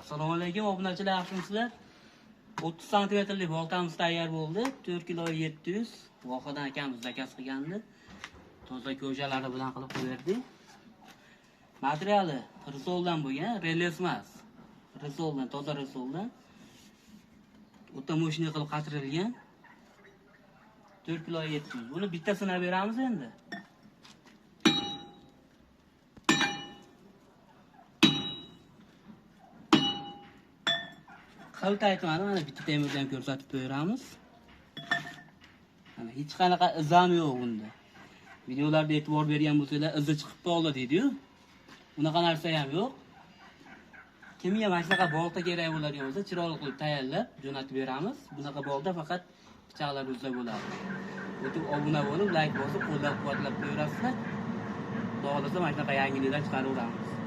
Assalomu alaykum obunachilar, yaxshimisizlar? 30 santimetrlik boltamiz tayyor bo'ldi. 4 kilo 700 Vohadan akamiz zakaz qilgandi. Toza ko'jalari bilan qilib qo'ydik. Materiali risoldan bo'lgan, relес emas. Risoldan, toza risoldan. O'ta mo'shni qilib qatirilgan. 4 kilo 700. Buni bittasini beramiz endi. Qalta aytmadi, mana bitta temirdan ko'rsatib beramiz. Mana hech qanaqa izam yo'q bunda. Videolarda e'tibor bergan bo'lsanglar, izi chiqib qoldi deydi-yu. Unaqa narsa ham yo'q. Kimga mana shunaqa bolta kerak bo'ladigan bo'lsa, chiroyli qilib tayyorlab jo'natib beramiz. Bunaqa bolta faqat pichoqlar bo'lsa bo'ladi. O'tib obuna bo'lib, like bosib, qo'llab-quvvatlab qo'yasizlar. Xudo xolasa mana shunaqa yangiliklar chiqaraveramiz.